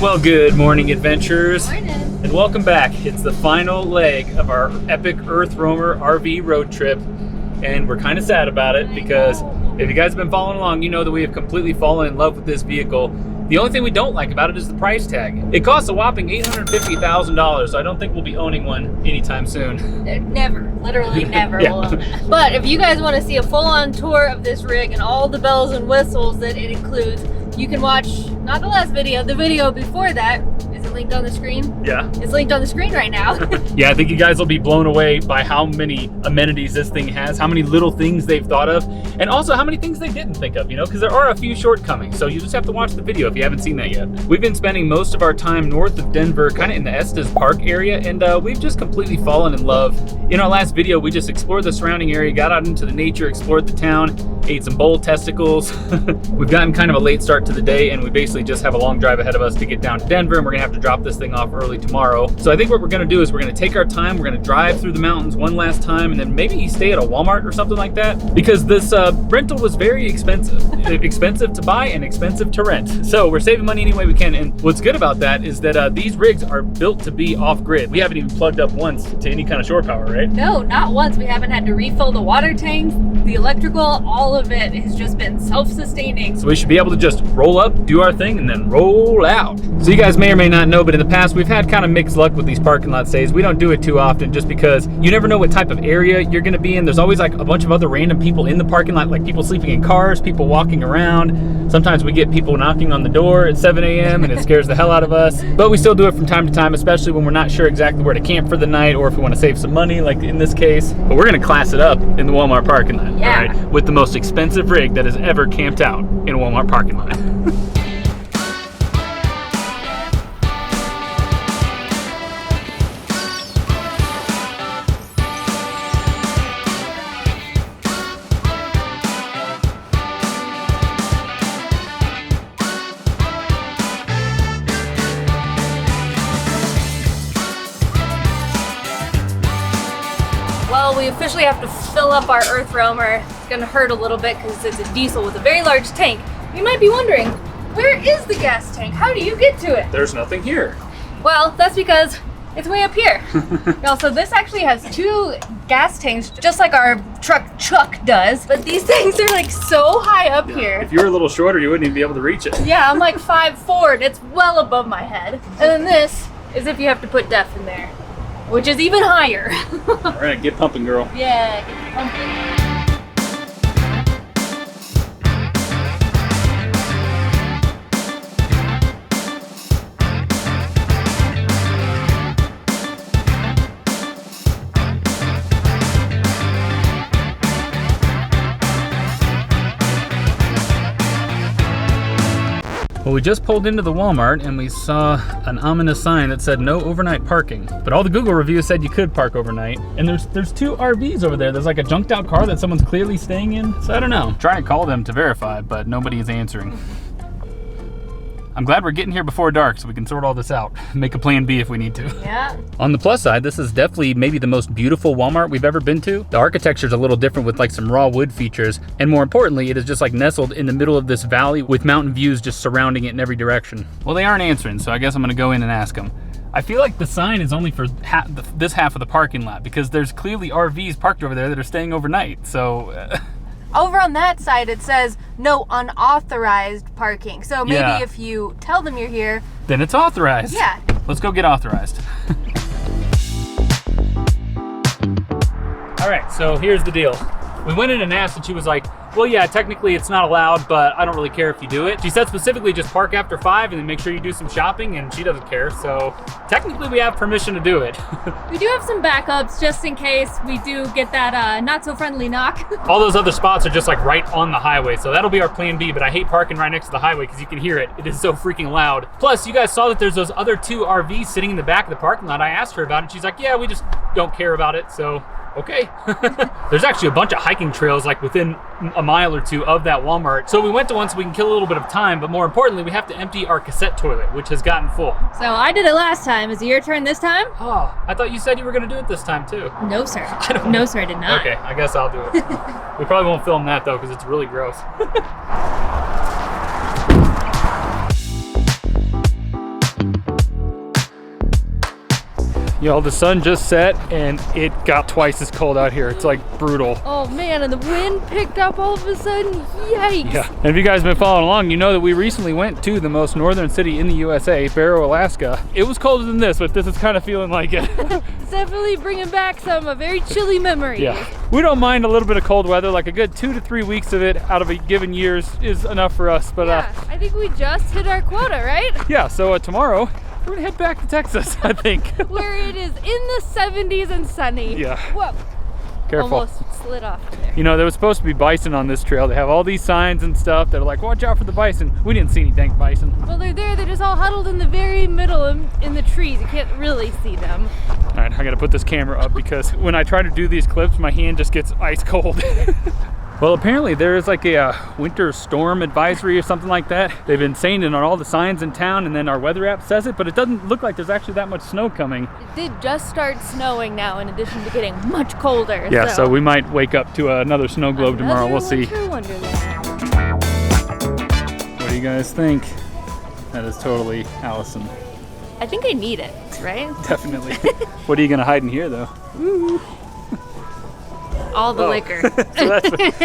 Well, good morning, adventurers. Morning. And welcome back. It's the final leg of our epic Earthroamer RV road trip. And we're kind of sad about it because if you guys have been following along, you know that we have completely fallen in love with this vehicle. The only thing we don't like about it is the price tag. It costs a whopping $850,000, so I don't think we'll be owning one anytime soon. Never, literally never Yeah. will own that. But if you guys want to see a full-on tour of this rig and all the bells and whistles that it includes, you can watch, not the last video, the video before that. Is it linked on the screen? Yeah. It's linked on the screen right now. Yeah, I think you guys will be blown away by how many amenities this thing has, how many little things they've thought of, and also how many things they didn't think of, you know, because there are a few shortcomings, so you just have to watch the video if you haven't seen that yet. We've been spending most of our time north of Denver, kind of in the Estes Park area, and we've just completely fallen in love. In our last video, we just explored the surrounding area, got out into the nature, explored the town, ate some bull testicles. We've gotten kind of a late start to the day, and we basically just have a long drive ahead of us to get down to Denver, and we're gonna have to drop this thing off early tomorrow. So I think what we're gonna do is we're gonna take our time, we're gonna drive through the mountains one last time, and then maybe stay at a Walmart or something like that, because this rental was very expensive. Expensive to buy and expensive to rent. So we're saving money any way we can, and what's good about that is that these rigs are built to be off-grid. We haven't even plugged up once to any kind of shore power, right? No, not once. We haven't had to refill the water tanks, the electrical, all of it has just been self-sustaining. So we should be able to just roll up, do our thing, and then roll out. So you guys may or may not know, but in the past we've had kind of mixed luck with these parking lot stays. We don't do it too often just because you never know what type of area you're gonna be in. There's always like a bunch of other random people in the parking lot, like people sleeping in cars, people walking around. Sometimes we get people knocking on the door at 7 a.m. and it scares the hell out of us. But we still do it from time to time, especially when we're not sure exactly where to camp for the night or if we want to save some money, like in this case. But we're gonna class it up in the Walmart parking lot, Yeah. all right? With the most expensive rig that has ever camped out in a Walmart parking lot. Well, we officially have to fill up our Earthroamer. It's gonna hurt a little bit because it's a diesel with a very large tank. You might be wondering, where is the gas tank? How do you get to it? There's nothing here. Well, that's because it's way up here. Also, this actually has two gas tanks, just like our truck Chuck does. But these things are like so high up here. If you were a little shorter, you wouldn't even be able to reach it. Yeah, I'm like 5'4", and it's well above my head. And then this is if you have to put DEF in there, which is even higher. All right, get pumping, girl. Yeah, get pumping. Well, we just pulled into the Walmart and we saw an ominous sign that said no overnight parking. But all the Google reviews said you could park overnight. And there's two RVs over there. There's like a junked out car that someone's clearly staying in. So I don't know. Try to call them to verify, but nobody is answering. I'm glad we're getting here before dark so we can sort all this out. Make a plan B if we need to. Yeah. On the plus side, this is definitely maybe the most beautiful Walmart we've ever been to. The architecture is a little different with like some raw wood features. And more importantly, it is just like nestled in the middle of this valley with mountain views just surrounding it in every direction. Well, they aren't answering, so I guess I'm gonna go in and ask them. I feel like the sign is only for this half of the parking lot because there's clearly RVs parked over there that are staying overnight, so. Over on that side, it says no unauthorized parking. So maybe Yeah. if you tell them you're here, Then it's authorized. Yeah. Let's go get authorized. All right, so here's the deal. We went in and asked and she was like, well, yeah, technically it's not allowed, but I don't really care if you do it. She said specifically just park after 5 and then make sure you do some shopping, and she doesn't care. So technically we have permission to do it. we do have some backups just in case we do get that not so friendly knock. All those other spots are just like right on the highway. So that'll be our plan B, but I hate parking right next to the highway because you can hear it. It is so freaking loud. Plus, you guys saw that there's those other two RVs sitting in the back of the parking lot. I asked her about it. She's like, yeah, we just don't care about it. So okay. There's actually a bunch of hiking trails like within a mile or two of that Walmart. So we went to one so we can kill a little bit of time, but more importantly, we have to empty our cassette toilet, which has gotten full. So I did it last time. Is it your turn this time? Oh, I thought you said you were gonna do it this time too. No, sir. No, sir, I did not. Okay, I guess I'll do it. We probably won't film that though, because it's really gross. Y'all, the sun just set and it got twice as cold out here. It's like brutal. Oh man, and the wind picked up all of a sudden. Yikes. Yeah, and if you guys have been following along, you know that we recently went to the most northern city in the USA, Barrow, Alaska. It was colder than this, but this is kind of feeling like it. It's definitely bringing back some very chilly memories. Yeah, we don't mind a little bit of cold weather. Like a good 2 to 3 weeks of it out of a given year is enough for us. But yeah, I think we just hit our quota, right? Yeah, so tomorrow we're gonna head back to Texas, I think. Where it is in the 70s and sunny. Yeah. Whoa. Careful. Almost slid off there. You know, there was supposed to be bison on this trail. They have all these signs and stuff that are like, watch out for the bison. We didn't see any dang bison. Well, they're there. They're just all huddled in the very middle in the trees. You can't really see them. All right, I gotta put this camera up because when I try to do these clips, my hand just gets ice cold. Well, apparently there is like a winter storm advisory or something like that. They've been saying it on all the signs in town, and then our weather app says it, but it doesn't look like there's actually that much snow coming. It did just start snowing now, in addition to getting much colder. Yeah, so we might wake up to another snow globe tomorrow. We'll see. What do you guys think? That is totally Allison. I think I need it, right? Definitely. What are you gonna hide in here, though? Ooh. All the liquor.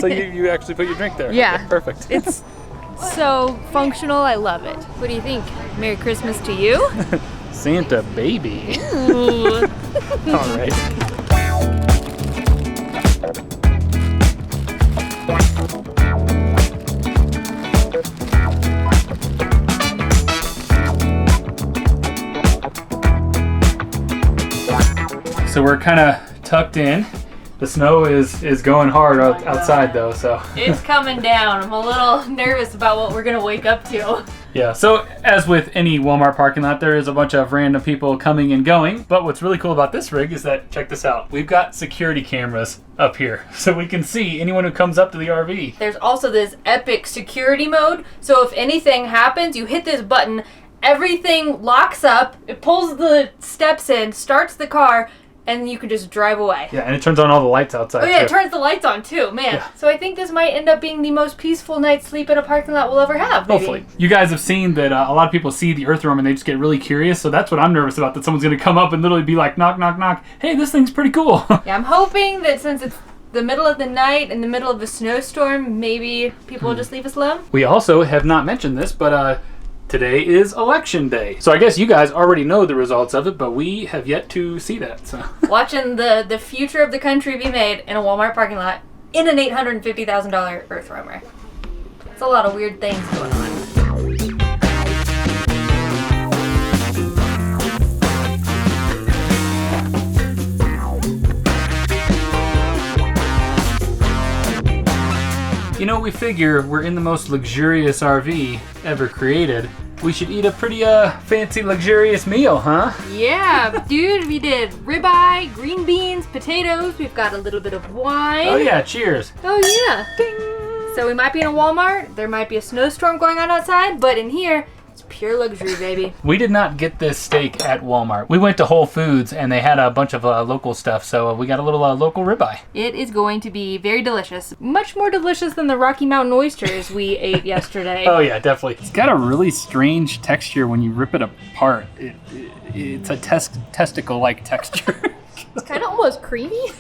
So you actually put your drink there? Yeah. Okay, perfect. It's so functional. I love it. What do you think? Merry Christmas to you. Santa baby. Ooh. All right. So we're kind of tucked in. The snow is going hard outside though, so. It's coming down. I'm a little nervous about what we're gonna wake up to. Yeah, so as with any Walmart parking lot, there is a bunch of random people coming and going. But what's really cool about this rig is that, check this out, we've got security cameras up here. So we can see anyone who comes up to the RV. There's also this epic security mode. So if anything happens, you hit this button, everything locks up, it pulls the steps in, starts the car, and you can just drive away. Yeah, and it turns on all the lights outside. Oh yeah, too. it turns the lights on too, man. Yeah. So I think this might end up being the most peaceful night's sleep in a parking lot we'll ever have, maybe. Hopefully. You guys have seen that a lot of people see the Earthroamer and they just get really curious, so that's what I'm nervous about, that someone's gonna come up and literally be like, knock, knock, knock, hey, this thing's pretty cool. Yeah, I'm hoping that since it's the middle of the night, in the middle of a snowstorm, maybe people will just leave us alone. We also have not mentioned this, but today is election day. So I guess you guys already know the results of it, but we have yet to see that. So watching the future of the country be made in a Walmart parking lot in an $850,000 Earthroamer. It's a lot of weird things going on. You know, we figure we're in the most luxurious RV ever created. We should eat a pretty fancy, luxurious meal, huh? Yeah, dude, we did ribeye, green beans, potatoes. We've got a little bit of wine. Oh yeah, cheers. Oh yeah. Ding. So we might be in a Walmart. There might be a snowstorm going on outside, but in here, it's pure luxury, baby. We did not get this steak at Walmart. We went to Whole Foods and they had a bunch of local stuff, so we got a little local ribeye. It is going to be very delicious. Much more delicious than the Rocky Mountain oysters we ate yesterday. Oh yeah, definitely. It's got a really strange texture when you rip it apart. It's a testicle-like texture. It's kind of almost creamy.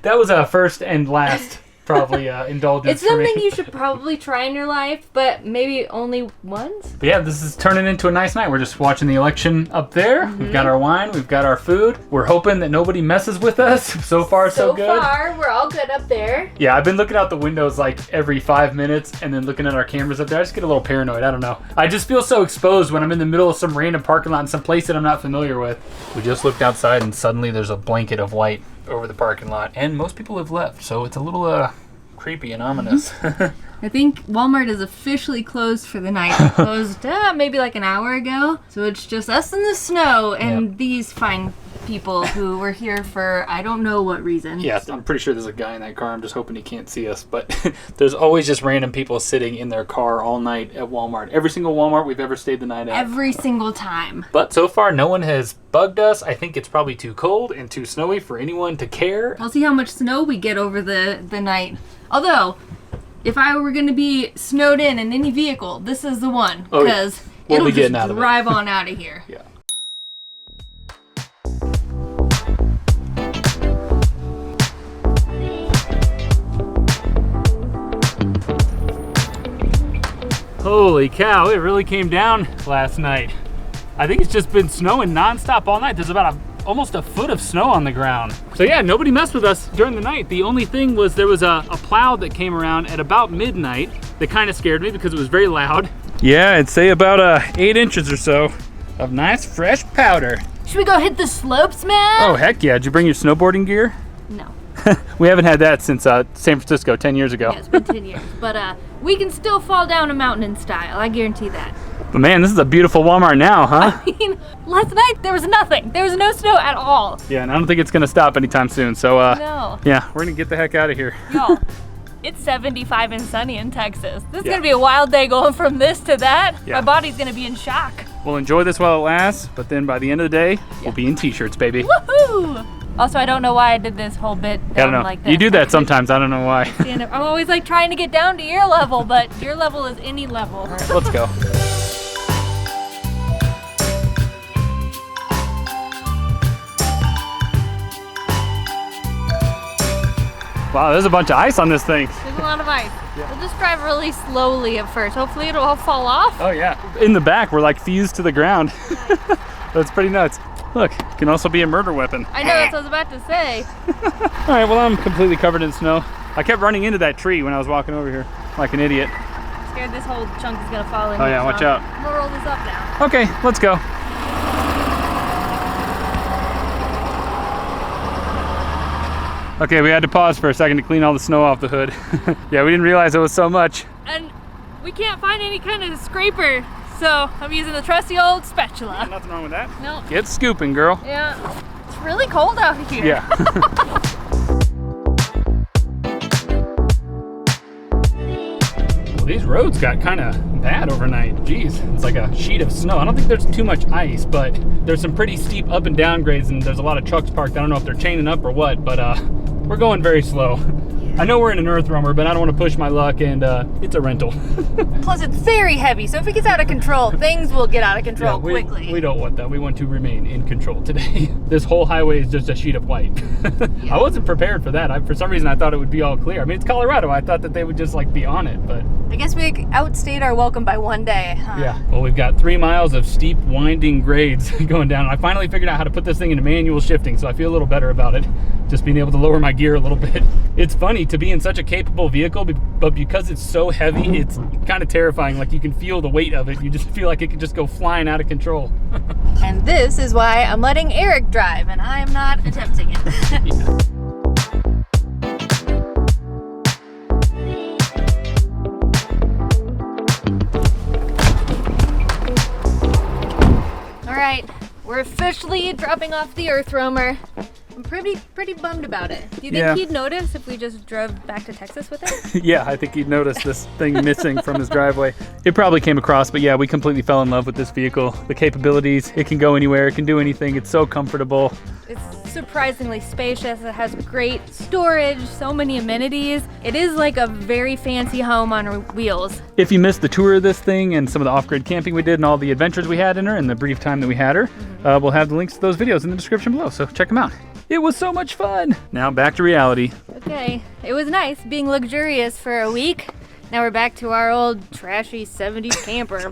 That was a first and last probably indulgence. It's something you should probably try in your life, but maybe only once. But yeah, this is turning into a nice night. We're just watching the election up there. Mm-hmm. We've got our wine, we've got our food. We're hoping that nobody messes with us. So far, so good. So far, we're all good up there. Yeah, I've been looking out the windows like every 5 minutes and then looking at our cameras up there. I just get a little paranoid. I don't know. I just feel so exposed when I'm in the middle of some random parking lot in some place that I'm not familiar with. We just looked outside and suddenly there's a blanket of white over the parking lot, and most people have left, so it's a little creepy and ominous. I think Walmart is officially closed for the night. Closed maybe like an hour ago. So it's just us in the snow and these fine people who were here for I don't know what reason. Yeah, I'm pretty sure there's a guy in that car. I'm just hoping he can't see us. But there's always just random people sitting in their car all night at Walmart. Every single Walmart we've ever stayed the night at. Every single time. But so far, no one has bugged us. I think it's probably too cold and too snowy for anyone to care. We'll see how much snow we get over the night. Although, if I were going to be snowed in any vehicle, this is the one. Because we'll it'll be just getting out of it. drive on out of here. Yeah. Holy cow, it really came down last night. I think it's just been snowing nonstop all night. There's about almost a foot of snow on the ground. So yeah, nobody messed with us during the night. The only thing was there was a plow that came around at about midnight that kind of scared me because it was very loud. Yeah, I'd say about 8 inches or so of nice fresh powder. Should we go hit the slopes, man? Oh, heck yeah. Did you bring your snowboarding gear? No. We haven't had that since San Francisco 10 years ago. Yeah, it's been 10 years. But we can still fall down a mountain in style. I guarantee that. But man, this is a beautiful Walmart now, huh? I mean, last night there was nothing. There was no snow at all. Yeah, and I don't think it's gonna stop anytime soon. So no. Yeah, we're gonna get the heck out of here. Y'all, it's 75 and sunny in Texas. This is gonna be a wild day going from this to that. Yeah. My body's gonna be in shock. We'll enjoy this while it lasts, but then by the end of the day, we'll be in t-shirts, baby. Woohoo! Also, I don't know why I did this whole bit down like this. You do that sometimes, I don't know why. I'm always like trying to get down to your level, but your level is any level. All right, let's go. Wow, there's a bunch of ice on this thing. There's a lot of ice. Yeah. We'll just drive really slowly at first. Hopefully it'll all fall off. Oh yeah. In the back, we're like fused to the ground. That's pretty nuts. Look, it can also be a murder weapon. I know, that's what I was about to say. All right, well, I'm completely covered in snow. I kept running into that tree when I was walking over here, like an idiot. Scared this whole chunk is gonna fall in. Oh yeah, watch out. We'll roll this up now. Okay, let's go. Okay, we had to pause for a second to clean all the snow off the hood. Yeah, we didn't realize it was so much. And we can't find any kind of scraper, so I'm using the trusty old spatula. Yeah, nothing wrong with that. No. Get scooping, girl. Yeah, it's really cold out here. Yeah. Well, these roads got kind of bad overnight. Jeez, it's like a sheet of snow. I don't think there's too much ice, but there's some pretty steep up and down grades, and there's a lot of trucks parked. I don't know if they're chaining up or what, but we're going very slow. I know we're in an Earthroamer, but I don't want to push my luck, and it's a rental. Plus, it's very heavy, so if it gets out of control, things will get out of control quickly. We don't want that. We want to remain in control today. This whole highway is just a sheet of white. Yeah. I wasn't prepared for that. For some reason, I thought it would be all clear. I mean, it's Colorado. I thought that they would just like be on it, but... I guess we outstayed our welcome by one day, huh? Yeah. Well, we've got 3 miles of steep, winding grades going down. I finally figured out how to put this thing into manual shifting, so I feel a little better about it. Just being able to lower my gear a little bit. It's funny to be in such a capable vehicle, but because it's so heavy, it's kind of terrifying. Like, you can feel the weight of it. You just feel like it could just go flying out of control. And this is why I'm letting Eric drive, and I am not attempting it. Yeah. All right, we're officially dropping off the Earthroamer. I'm pretty bummed about it. Do you think he'd notice if we just drove back to Texas with it? Yeah, I think he'd notice this thing missing from his driveway. It probably came across, but yeah, we completely fell in love with this vehicle. The capabilities, it can go anywhere, it can do anything, it's so comfortable. It's surprisingly spacious, it has great storage, so many amenities. It is like a very fancy home on wheels. If you missed the tour of this thing and some of the off-grid camping we did and all the adventures we had in her and the brief time that we had her, we'll have the links to those videos in the description below, so check them out. It was so much fun. Now back to reality. Okay, it was nice being luxurious for a week. Now we're back to our old trashy 70s camper.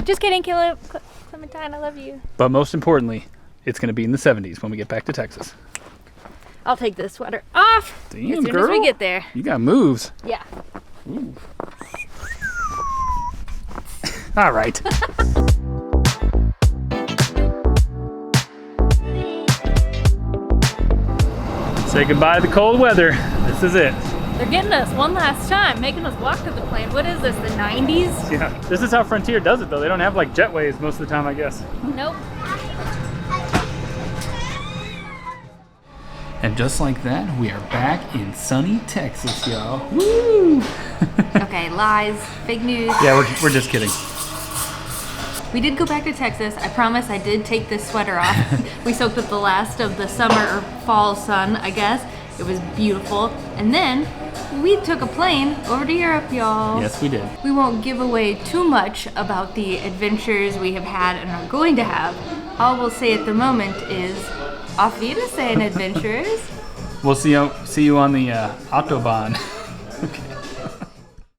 Just kidding, Clementine, I love you. But most importantly, it's gonna be in the 70s when we get back to Texas. I'll take this sweater off as soon as we get there. You got moves. Yeah. Ooh. All right. Say goodbye to the cold weather. This is it. They're getting us one last time, making us walk to the plane. What is this, the 90s? Yeah, this is how Frontier does it though. They don't have like jetways most of the time, I guess. Nope. And just like that, we are back in sunny Texas, y'all. Woo! Okay, lies, fake news. Yeah, we're just kidding. We did go back to Texas. I promise I did take this sweater off. We soaked up the last of the summer or fall sun, I guess. It was beautiful. And then we took a plane over to Europe, y'all. Yes, we did. We won't give away too much about the adventures we have had and are going to have. All we'll say at the moment is, auf Wiedersehen, adventurers. We'll see you on the Autobahn. Okay.